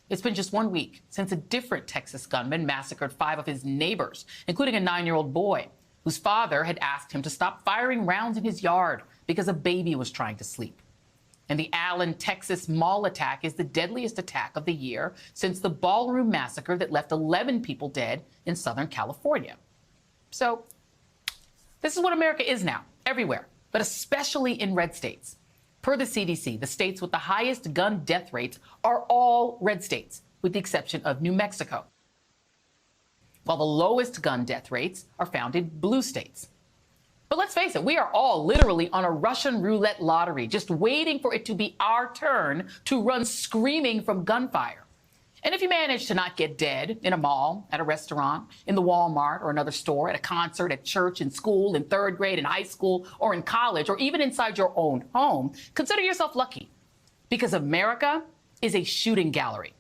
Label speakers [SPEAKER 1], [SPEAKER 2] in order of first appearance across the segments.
[SPEAKER 1] It's been just 1 week since a different Texas gunman massacred 5 of his neighbors, including a 9-year-old boy whose father had asked him to stop firing rounds in his yard because a baby was trying to sleep. And the Allen, Texas mall attack is the deadliest attack of the year since the ballroom massacre that left 11 people dead in Southern California. So this is what America is now, everywhere, but especially in red states. Per the CDC, the states with the highest gun death rates are all red states, with the exception of New Mexico, while the lowest gun death rates are found in blue states. But let's face it, we are all literally on a Russian roulette lottery, just waiting for it to be our turn to run screaming from gunfire. And if you manage to not get dead in a mall, at a restaurant, in the Walmart or another store, at a concert, at church, in school, in 3rd grade, in high school, or in college, or even inside your own home, consider yourself lucky, because America is a shooting gallery.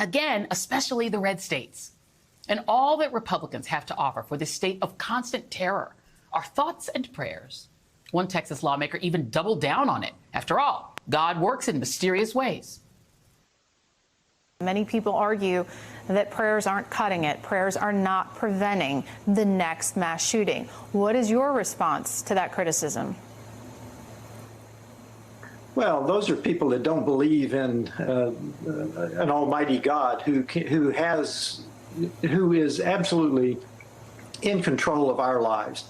[SPEAKER 1] Again, especially the red states. And all that Republicans have to offer for this state of constant terror are thoughts and prayers. One Texas lawmaker even doubled down on it. After all, God works in mysterious ways.
[SPEAKER 2] Many people argue that prayers aren't cutting it. Prayers are not preventing the next mass shooting. What is your response to that criticism?
[SPEAKER 3] Well, those are people that don't believe in an almighty God who is absolutely in control of our lives.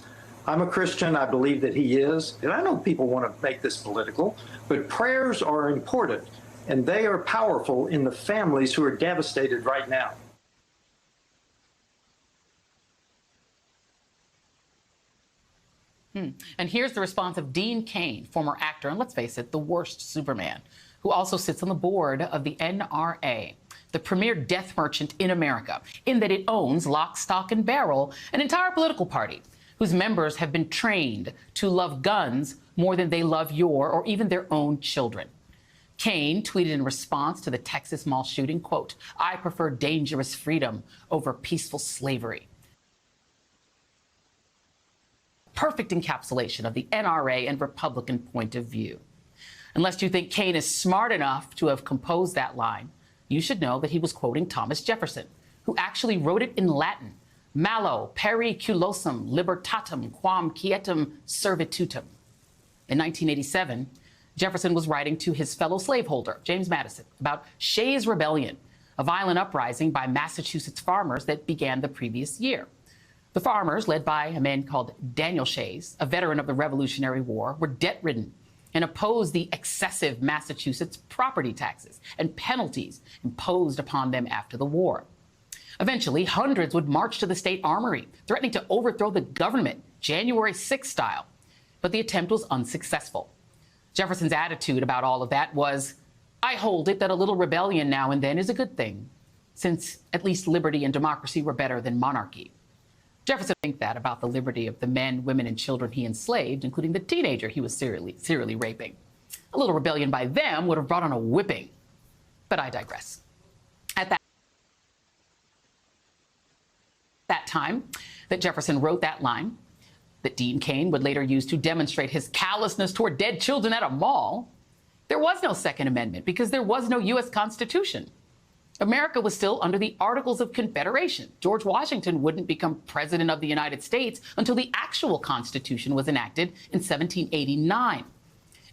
[SPEAKER 3] I'm a Christian. I believe that he is. And I know people want to make this political, but prayers are important. And they are powerful in the families who are devastated right now.
[SPEAKER 1] And here's the response of Dean Cain, former actor, and let's face it, the worst Superman, who also sits on the board of the NRA, the premier death merchant in America, in that it owns, lock, stock, and barrel, an entire political party whose members have been trained to love guns more than they love your or even their own children. Cain tweeted in response to the Texas mall shooting, quote, "I prefer dangerous freedom over peaceful slavery." Perfect encapsulation of the NRA and Republican point of view. Unless you think Cain is smart enough to have composed that line, you should know that he was quoting Thomas Jefferson, who actually wrote it in Latin, "Malo periculosum libertatem quam quietum servitutum." In 1987, Jefferson was writing to his fellow slaveholder, James Madison, about Shays' Rebellion, a violent uprising by Massachusetts farmers that began the previous year. The farmers, led by a man called Daniel Shays, a veteran of the Revolutionary War, were debt-ridden and opposed the excessive Massachusetts property taxes and penalties imposed upon them after the war. Eventually, hundreds would march to the state armory, threatening to overthrow the government, January 6th style. But the attempt was unsuccessful. Jefferson's attitude about all of that was, "I hold it that a little rebellion now and then is a good thing, since at least liberty and democracy were better than monarchy." Jefferson think that about the liberty of the men, women, and children he enslaved, including the teenager he was serially raping. A little rebellion by them would have brought on a whipping. But I digress. At that time that Jefferson wrote that line, that Dean Cain would later use to demonstrate his callousness toward dead children at a mall, there was no Second Amendment because there was no U.S. Constitution. America was still under the Articles of Confederation. George Washington wouldn't become president of the United States until the actual Constitution was enacted in 1789.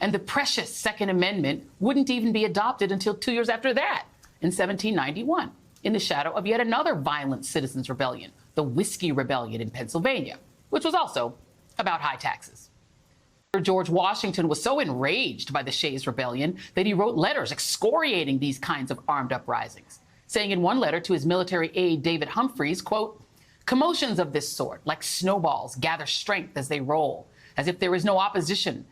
[SPEAKER 1] And the precious Second Amendment wouldn't even be adopted until 2 years after that, in 1791, in the shadow of yet another violent citizens' rebellion, the Whiskey Rebellion in Pennsylvania, which was also about high taxes. George Washington was so enraged by the Shays' Rebellion that he wrote letters excoriating these kinds of armed uprisings, saying in one letter to his military aide, David Humphreys, quote, "Commotions of this sort, like snowballs, gather strength as they roll, as if there is no opposition,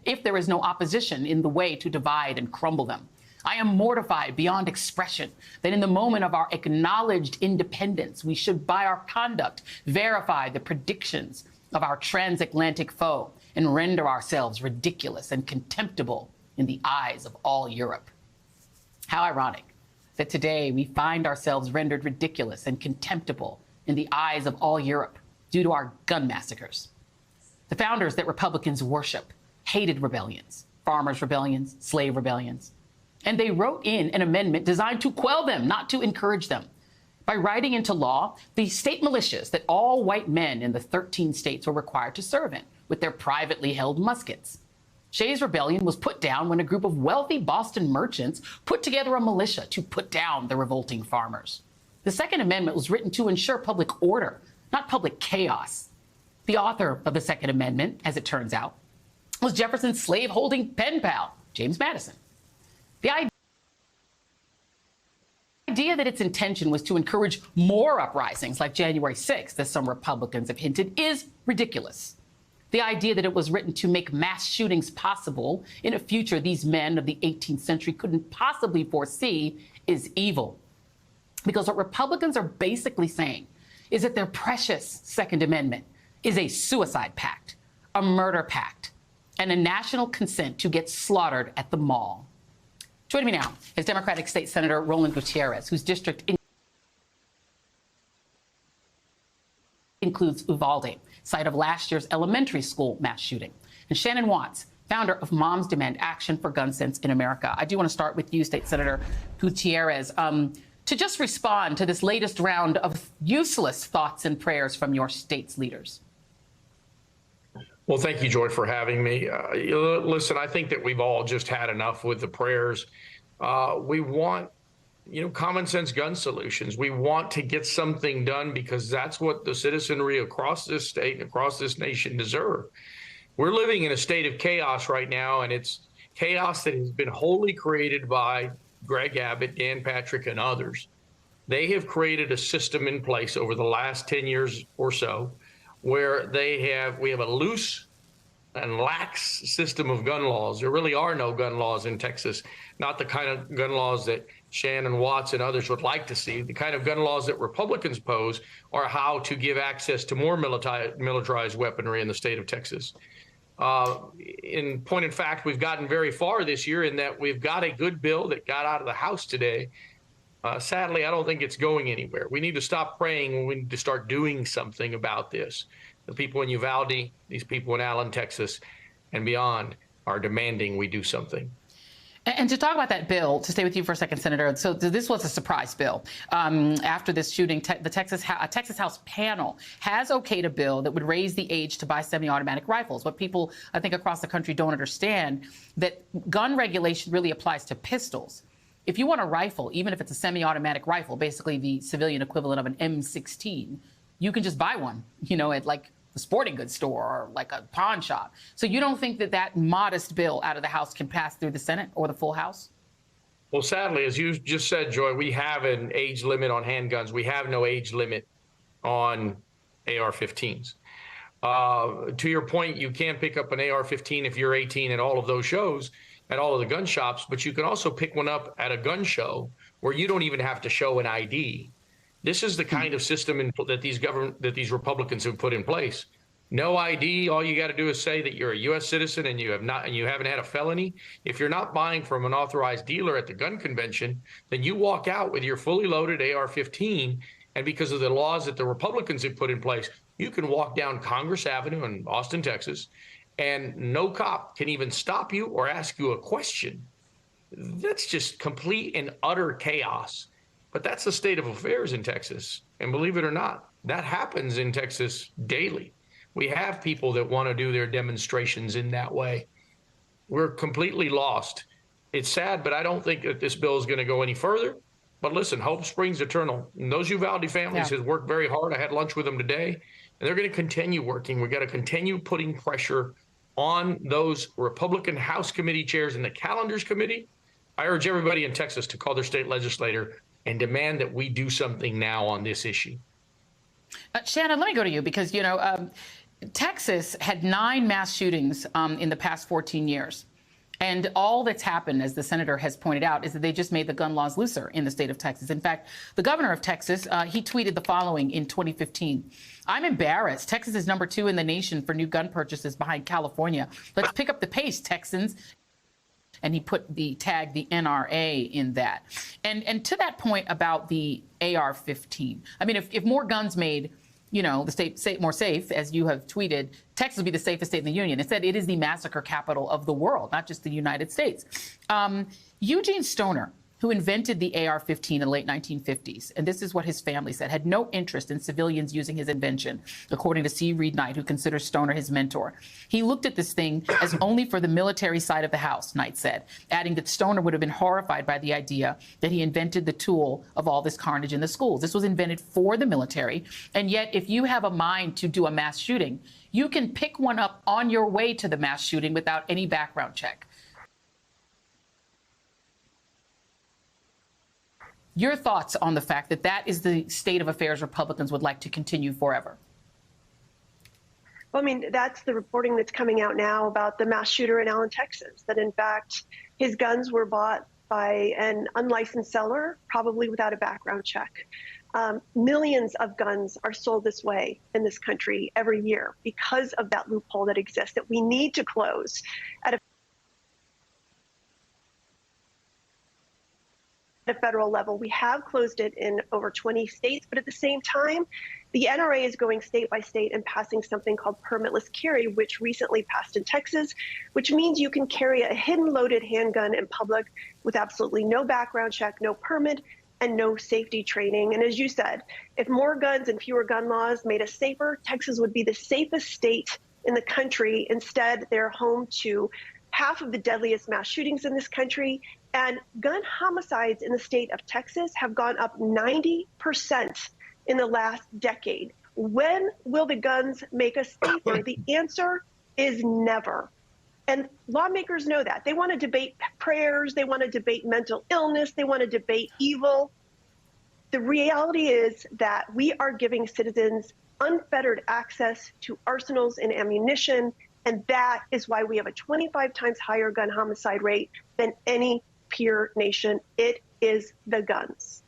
[SPEAKER 1] in the way to divide and crumble them. I am mortified beyond expression that in the moment of our acknowledged independence, we should by our conduct verify the predictions of our transatlantic foe and render ourselves ridiculous and contemptible in the eyes of all Europe." How ironic that today we find ourselves rendered ridiculous and contemptible in the eyes of all Europe due to our gun massacres. The founders that Republicans worship hated rebellions, farmers' rebellions, slave rebellions. And they wrote in an amendment designed to quell them, not to encourage them, by writing into law the state militias that all white men in the 13 states were required to serve in, with their privately held muskets. Shays' rebellion was put down when a group of wealthy Boston merchants put together a militia to put down the revolting farmers. The Second Amendment was written to ensure public order, not public chaos. The author of the Second Amendment, as it turns out, was Jefferson's slave-holding pen pal, James Madison. The idea that its intention was to encourage more uprisings like January 6th, as some Republicans have hinted, is ridiculous. The idea that it was written to make mass shootings possible in a future these men of the 18th century couldn't possibly foresee is evil. Because what Republicans are basically saying is that their precious Second Amendment is a suicide pact, a murder pact, and a national consent to get slaughtered at the mall. Joining me now is Democratic State Senator Roland Gutierrez, whose district includes Uvalde, site of last year's elementary school mass shooting, and Shannon Watts, founder of Moms Demand Action for Gun Sense in America. I do want to start with you, State Senator Gutierrez, to just respond to this latest round of useless thoughts and prayers from your state's leaders.
[SPEAKER 4] Well, thank you, Joy, for having me. Listen, I think that we've all just had enough with the prayers. We want, common sense gun solutions. We want to get something done because that's what the citizenry across this state and across this nation deserve. We're living in a state of chaos right now, and it's chaos that has been wholly created by Greg Abbott, Dan Patrick, and others. They have created a system in place over the last 10 years or so where we have a loose and lax system of gun laws. There really are no gun laws in Texas, not the kind of gun laws that Shannon Watts and others would like to see. The kind of gun laws that Republicans pose are how to give access to more militarized weaponry in the state of Texas. In point of fact, we've gotten very far this year in that we've got a good bill that got out of the House today. Sadly, I don't think it's going anywhere. We need to stop praying. We need to start doing something about this. The people in Uvalde, these people in Allen, Texas, and beyond are demanding we do something.
[SPEAKER 1] And to talk about that bill, to stay with you for a second, Senator, so this was a surprise bill. After this shooting, the Texas House panel has okayed a bill that would raise the age to buy semi-automatic rifles. What people, I think, across the country don't understand, that gun regulation really applies to pistols. If you want a rifle, even if it's a semi-automatic rifle, basically the civilian equivalent of an M16, you can just buy one, at like the sporting goods store or like a pawn shop. So you don't think that that modest bill out of the House can pass through the Senate or the full House?
[SPEAKER 4] Well, sadly, as you just said, Joy, we have an age limit on handguns. We have no age limit on AR-15s. To your point, you can pick up an AR-15 if you're 18 at all of those shows, at all of the gun shops, but you can also pick one up at a gun show where you don't even have to show an ID. This is the kind of system that these Republicans have put in place. No ID. All you got to do is say that you're a U.S. citizen and you haven't had a felony. If you're not buying from an authorized dealer at the gun convention, then you walk out with your fully loaded AR-15. And because of the laws that the Republicans have put in place, you can walk down Congress Avenue in Austin, Texas, and no cop can even stop you or ask you a question. That's just complete and utter chaos. But that's the state of affairs in Texas. And believe it or not, that happens in Texas daily. We have people that want to do their demonstrations in that way. We're completely lost. It's sad, but I don't think that this bill is going to go any further. But listen, hope springs eternal. And those Uvalde families have worked very hard. I had lunch with them today, and they're going to continue working. We've got to continue putting pressure on those Republican House committee chairs and the calendars committee. I urge everybody in Texas to call their state legislator and demand that we do something now on this issue.
[SPEAKER 1] Shannon, let me go to you because, Texas had 9 mass shootings in the past 14 years. And all that's happened, as the senator has pointed out, is that they just made the gun laws looser in the state of Texas. In fact, the governor of Texas, he tweeted the following in 2015. I'm embarrassed. Texas is number 2 in the nation for new gun purchases behind California. Let's pick up the pace, Texans. And he put the tag, the NRA, in that. And to that point about the AR-15, I mean, if more guns made the state more safe, as you have tweeted, Texas would be the safest state in the union. It said it is the massacre capital of the world, not just the United States. Eugene Stoner, who invented the AR-15 in the late 1950s, and this is what his family said, had no interest in civilians using his invention, according to C. Reed Knight, who considers Stoner his mentor. He looked at this thing as only for the military side of the house, Knight said, adding that Stoner would have been horrified by the idea that he invented the tool of all this carnage in the schools. This was invented for the military, and yet if you have a mind to do a mass shooting, you can pick one up on your way to the mass shooting without any background check. Your thoughts on the fact that that is the state of affairs Republicans would like to continue forever?
[SPEAKER 5] Well, I mean, that's the reporting that's coming out now about the mass shooter in Allen, Texas, that in fact his guns were bought by an unlicensed seller, probably without a background check. Millions of guns are sold this way in this country every year because of that loophole that exists that we need to close at a federal level. We have closed it in over 20 states, but at the same time, the NRA is going state by state and passing something called permitless carry, which recently passed in Texas, which means you can carry a hidden loaded handgun in public with absolutely no background check, no permit, and no safety training. And as you said, if more guns and fewer gun laws made us safer, Texas would be the safest state in the country. Instead, they're home to half of the deadliest mass shootings in this country. And gun homicides in the state of Texas have gone up 90% in the last decade. When will the guns make us safer? The answer is never. And lawmakers know that. They want to debate prayers. They want to debate mental illness. They want to debate evil. The reality is that we are giving citizens unfettered access to arsenals and ammunition. And that is why we have a 25 times higher gun homicide rate than any peer nation. It is the guns.